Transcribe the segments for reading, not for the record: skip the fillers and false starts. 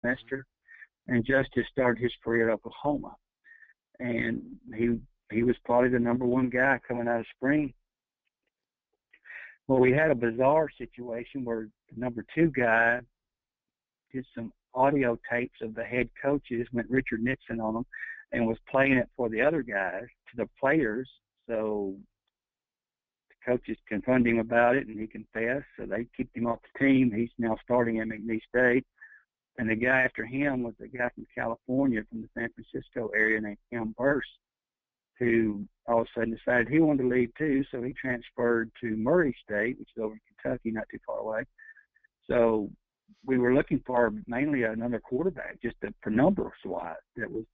semester, and Justice started his career at Oklahoma, and he was probably the number one guy coming out of spring. Well, we had a bizarre situation where the number two guy did some audio tapes of the head coaches, went Richard Nixon on them, and was playing it for the other guys, to the players. So the coaches confronted him about it, and he confessed. So they kicked him off the team. He's now starting at McNeese State. And the guy after him was a guy from California, from the San Francisco area, named Tim Burse, who all of a sudden decided he wanted to leave too. So he transferred to Murray State, which is over in Kentucky, not too far away. So we were looking for mainly another quarterback, just for numbers wise. That was,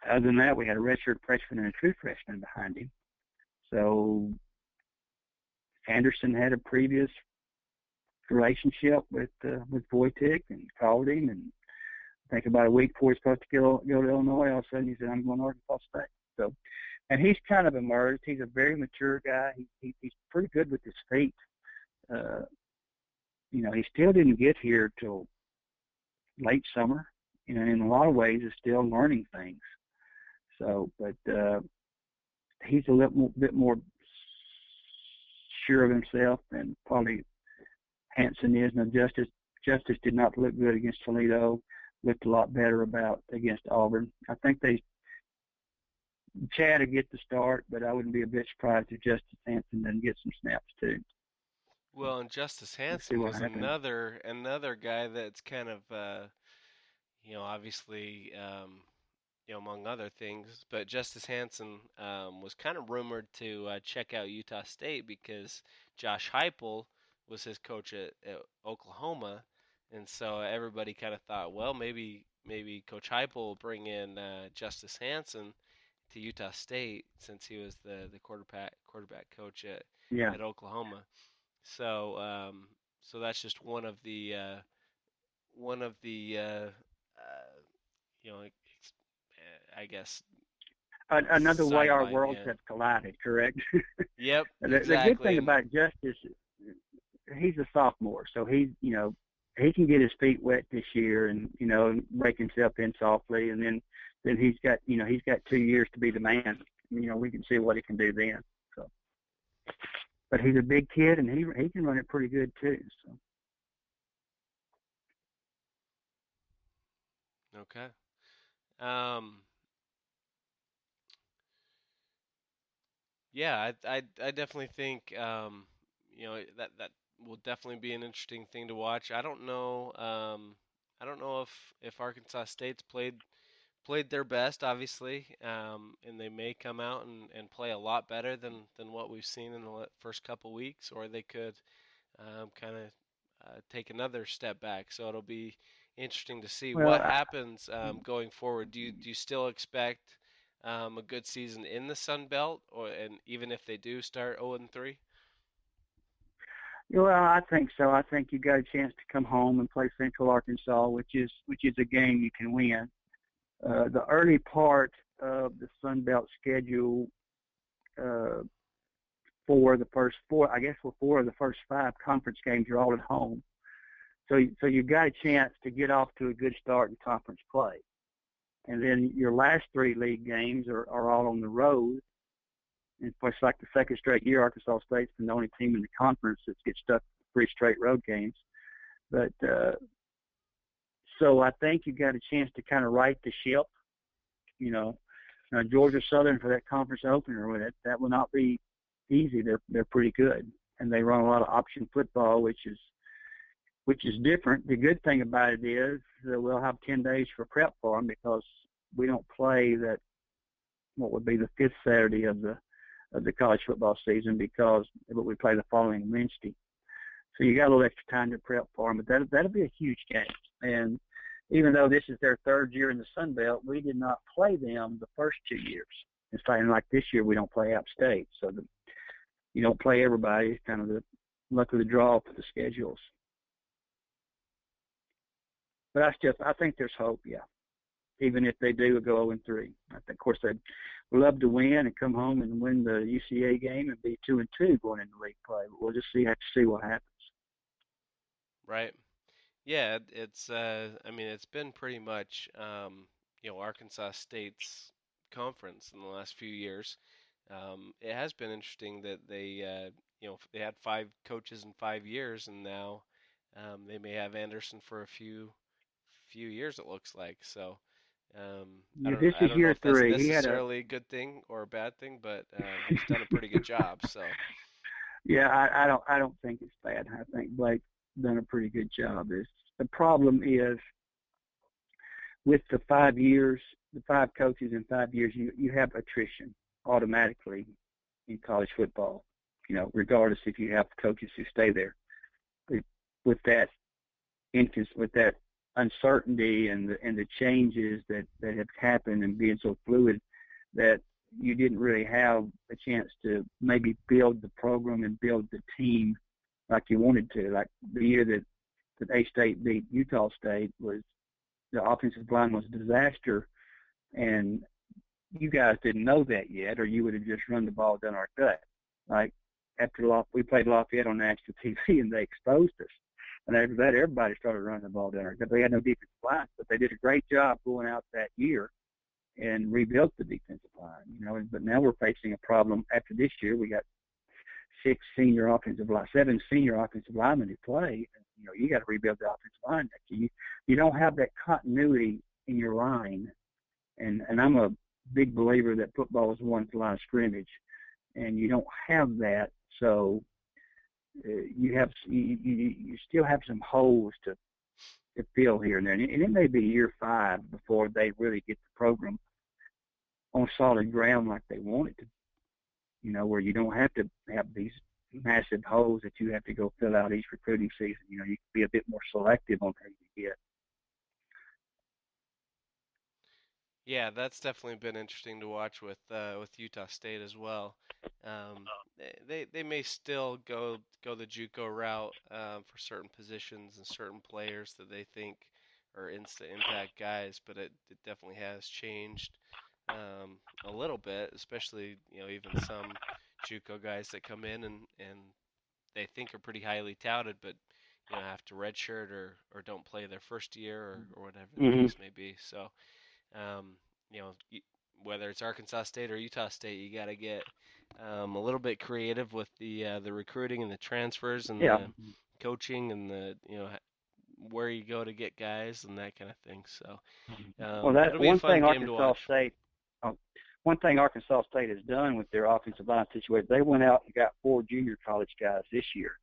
other than that, we had a redshirt freshman and a true freshman behind him. So Anderson had a previous relationship with Wojtek and called him, and I think about a week before he's supposed to go to Illinois, all of a sudden he said, "I'm going to Arkansas State." So, and he's kind of emerged. He's a very mature guy. He's pretty good with his feet. He still didn't get here till late summer. In a lot of ways, is still learning things. So, but he's a little bit more sure of himself than probably Hanson is. Now, Justice did not look good against Toledo. Looked a lot better against Auburn. I think Chad will get the start, but I wouldn't be a bit surprised if Justice Hanson doesn't get some snaps too. Well, and Justice Hanson was another guy that's kind of obviously among other things, but Justice Hanson was kind of rumored to check out Utah State because Josh Heupel was his coach at Oklahoma, and so everybody kind of thought, well, maybe Coach Heupel will bring in Justice Hanson to Utah State since he was the quarterback coach Yeah. at Oklahoma. So that's just one of the I guess Another way our sideline. worlds Yeah. have collided, correct? Yep. The good Exactly. thing And about Justice, he's a sophomore, so he can get his feet wet this year and break himself in softly, and then he's got 2 years to be the man. We can see what he can do then. So, but he's a big kid, and he can run it pretty good too. So. okay. Um. Yeah. I definitely think that will definitely be an interesting thing to watch. I don't know. I don't know if Arkansas State's played their best, obviously, and they may come out and play a lot better than what we've seen in the first couple weeks, or they could kind of take another step back. So it'll be interesting to see Well, what happens going forward. Do you still expect a good season in the Sun Belt, and even if they do start 0-3? I think so. I think you got a chance to come home and play Central Arkansas, which is a game you can win. The early part of the Sun Belt schedule uh, for the first four, I guess for 4 of the first 5 conference games are all at home. So you've got a chance to get off to a good start in conference play. And then your last 3 league games are all on the road. And it's like the second straight year, Arkansas State's been the only team in the conference that gets stuck with 3 straight road games. But so I think you got a chance to kind of right the ship. Now Georgia Southern for that conference opener with it, that will not be easy. They're pretty good, and they run a lot of option football, which is different. The good thing about it is that we'll have 10 days for prep for them because we don't play that what would be the 5th Saturday of the college football season but we play the following Wednesday. So you got a little extra time to prep for them, but that'll be a huge game. And even though this is their 3rd year in the Sun Belt, we did not play them the first 2 years. It's like this year we don't play App State, so you don't play everybody. It's kind of the luck of the draw for the schedules. But I think there's hope, yeah. Even if they do go 0-3, I think, of course, they'd love to win and come home and win the UCA game and be 2-2 going into league play. But we'll just have to see what happens. Right. Yeah, it's I mean it's been pretty much Arkansas State's conference in the last few years. It has been interesting that they had 5 coaches in 5 years, and now they may have Anderson for a few years it looks like. So Yeah, this I is don't know year if that's three. He had a necessarily a good thing or a bad thing, but he's done a pretty good job. So yeah. I don't think it's bad. I think Blake's done a pretty good job. The problem is with the 5 years, the 5 coaches in 5 years, you have attrition automatically in college football. Regardless if you have coaches who stay there. With that with that uncertainty and the changes that have happened and being so fluid, that you didn't really have a chance to maybe build the program and build the team like you wanted to. Like the year that A-State beat Utah State, was the offensive line was a disaster, and you guys didn't know that yet, or you would have just run the ball down our gut. Like after we played Lafayette on national TV, and they exposed us. And after that, everybody started running the ball down our gut. They had no defensive line, but they did a great job going out that year and rebuilt the defensive line. But now we're facing a problem after this year. We got 7 senior offensive linemen who play. You got to rebuild the offensive line next year. You don't have that continuity in your line, and I'm a big believer that football is one line of scrimmage, and you don't have that. So you still have some holes to fill here and there, and it may be year 5 before they really get the program on solid ground like they want it to. Where you don't have to have these massive holes that you have to go fill out each recruiting season. You can be a bit more selective on who you get. yeah, that's definitely been interesting to watch with Utah State as well. They may still go the JUCO route for certain positions and certain players that they think are instant impact guys, but it definitely has changed a little bit, especially even some JUCO guys that come in and they think are pretty highly touted, but have to redshirt or don't play their first year or whatever the Mm-hmm. case may be. So um, whether it's Arkansas State or Utah State, you got to get a little bit creative with the recruiting and the transfers and Yeah. the coaching and the where you go to get guys and that kind of thing. So Well, that it'll be a fun game to watch. Uh, one thing Arkansas State has done with their offensive line situation, they went out and got 4 junior college guys this year,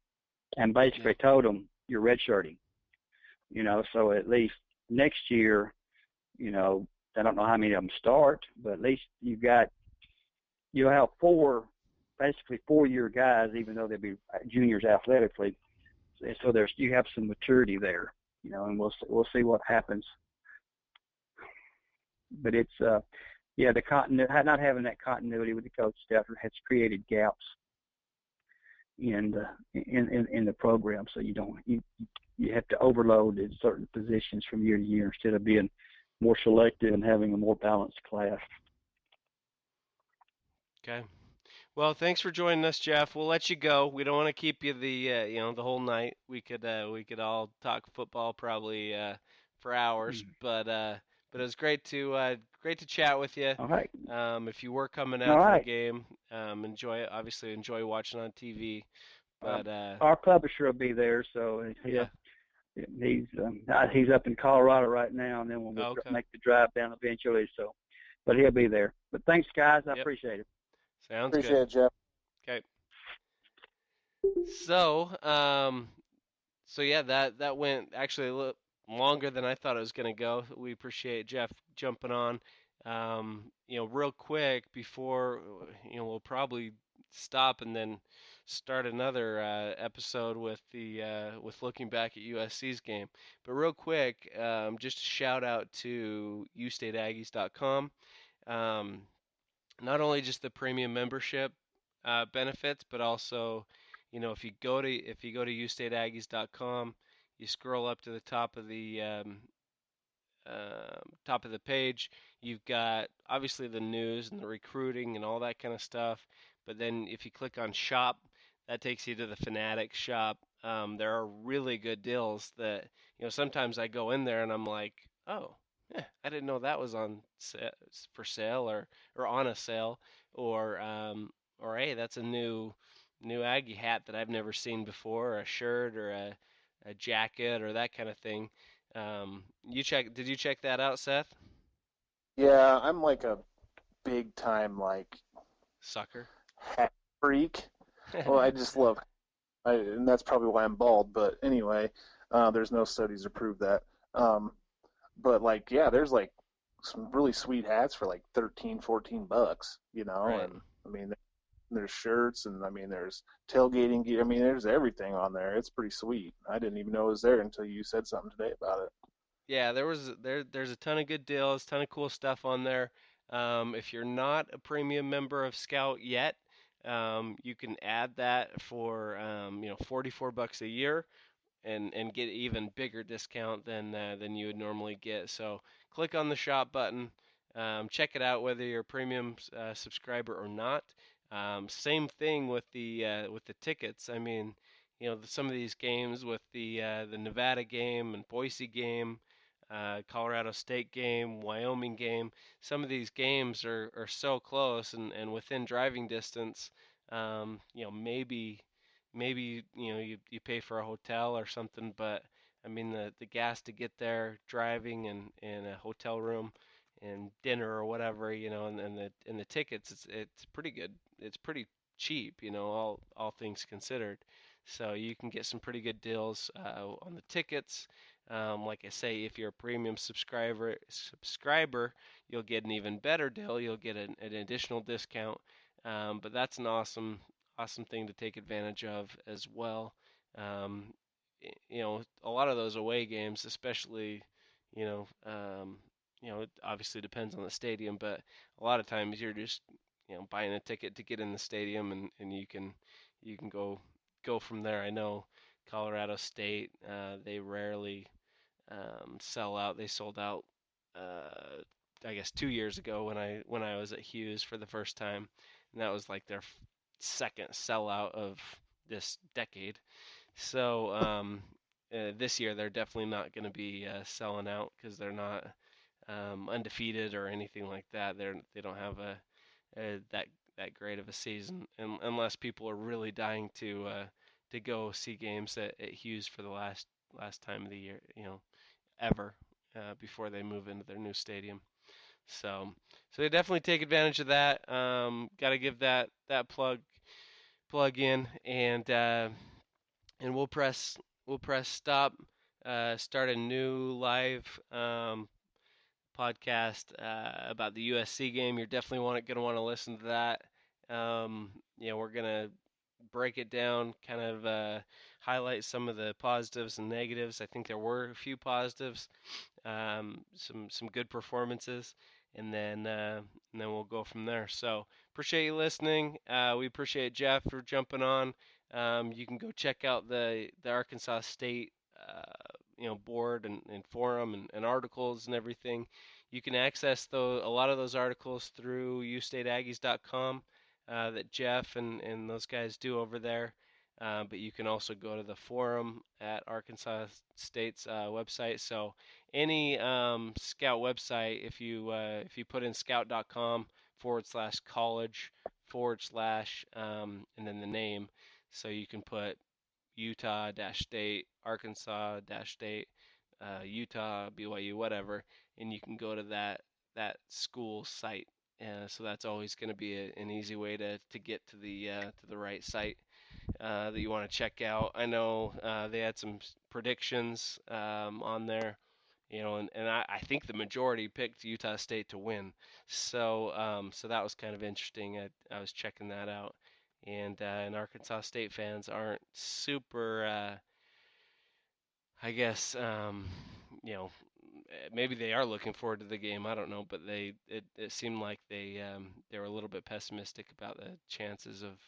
and Yeah. basically told them you're redshirting. So at least next year, I don't know how many of them start, but at least you'll have 4, basically 4-year guys, even though they'll be juniors athletically. So you have some maturity there, and we'll see what happens. But it's the continuity, not having that continuity with the coach staff has created gaps in the program. So you have to overload in certain positions from year to year instead of being more selective and having a more balanced class. Okay. Well, thanks for joining us, Jeff. We'll let you go. We don't want to keep you the whole night. We could all talk football probably for hours, but it was great to chat with you. All right. If you were coming All out to the right. game, enjoy watching on TV. But Our publisher will be there, so yeah. he's up in Colorado right now, and then we'll Oh, okay. make the drive down eventually. So, but he'll be there. But thanks, guys. I Yep. appreciate it. Sounds Appreciate good. it, Jeff. Okay. So, so yeah, that went actually a little longer than I thought it was going to go. We appreciate Jeff jumping on. Real quick before we'll probably stop and then start another episode with looking back at USC's game. But real quick, just a shout out to ustateaggies.com. Um, Not only just the premium membership benefits, but also, if you go to ustateaggies.com, you scroll up to the top of the page, you've got obviously the news and the recruiting and all that kind of stuff. But then if you click on shop, that takes you to the Fanatics shop. there are really good deals that, sometimes I go in there and I'm like, oh, yeah, I didn't know that was on for sale or on a sale or hey, that's a new Aggie hat that I've never seen before, or a shirt or a jacket or that kind of thing. Did you check that out, Seth? Yeah, I'm like a big time like Sucker. hat freak. Well, I just love, and that's probably why I'm bald. But anyway, there's no studies to prove that. Um, but like, yeah, there's like some really sweet hats for like 13, 14 bucks, Right. and I mean, there's shirts and I mean, there's tailgating gear. I mean, there's everything on there. It's pretty sweet. I didn't even know it was there until you said something today about it. Yeah, there's a ton of good deals, ton of cool stuff on there. If you're not a premium member of Scout yet, you can add that for 44 bucks a year and get even bigger discount than you would normally get. So click on the shop button, check it out whether you're a premium subscriber or not. Same thing with the tickets. I mean, some of these games with the Nevada game and Boise game, Colorado State game, Wyoming game. Some of these games are so close and within driving distance. Maybe you pay for a hotel or something, but I mean the gas to get there, driving and a hotel room and dinner or whatever, and the tickets, it's pretty good. It's pretty cheap, all things considered. So you can get some pretty good deals on the tickets. Like I say, if you're a premium subscriber, you'll get an even better deal. You'll get an additional discount. But that's an awesome thing to take advantage of as well. Um, a lot of those away games, especially, you know, um, it obviously depends on the stadium, but a lot of times you're just, buying a ticket to get in the stadium and you can go from there. I know Colorado State, they rarely sell out. They sold out, I guess 2 years ago when I was at Hughes for the first time, and that was like their second sellout of this decade. So this year they're definitely not going to be selling out because they're not undefeated or anything like that. They don't have that great of a season, unless people are really dying to go see games at Hughes for the last time of the year, ever before they move into their new stadium. So, so they definitely take advantage of that. Got to give that plug in, and we'll press stop. Start a new live podcast about the USC game. You're definitely gonna want to listen to that. We're gonna break it down, kind of highlight some of the positives and negatives. I think there were a few positives, some good performances, and then we'll go from there. So appreciate you listening. We appreciate Jeff for jumping on. You can go check out the Arkansas State board and forum and articles and everything. You can access a lot of those articles through ustateaggies.com that Jeff and those guys do over there. But you can also go to the forum at Arkansas State's website. So any Scout website, if you put in scout.com/college and then the name, so you can put Utah-State, Arkansas-State, Utah, BYU, whatever, and you can go to that school site. So that's always going to be an easy way to get to the right site that you want to check out. I know they had some predictions on there, and I think the majority picked Utah State to win. So that was kind of interesting. I was checking that out, and Arkansas State fans aren't super. I guess maybe they are looking forward to the game. I don't know, but it seemed like they were a little bit pessimistic about the chances of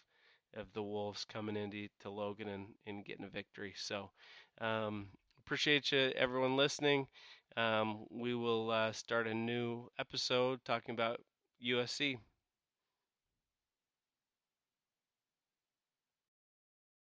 the Wolves coming into to Logan and getting a victory. So appreciate you everyone listening. We will start a new episode talking about USC.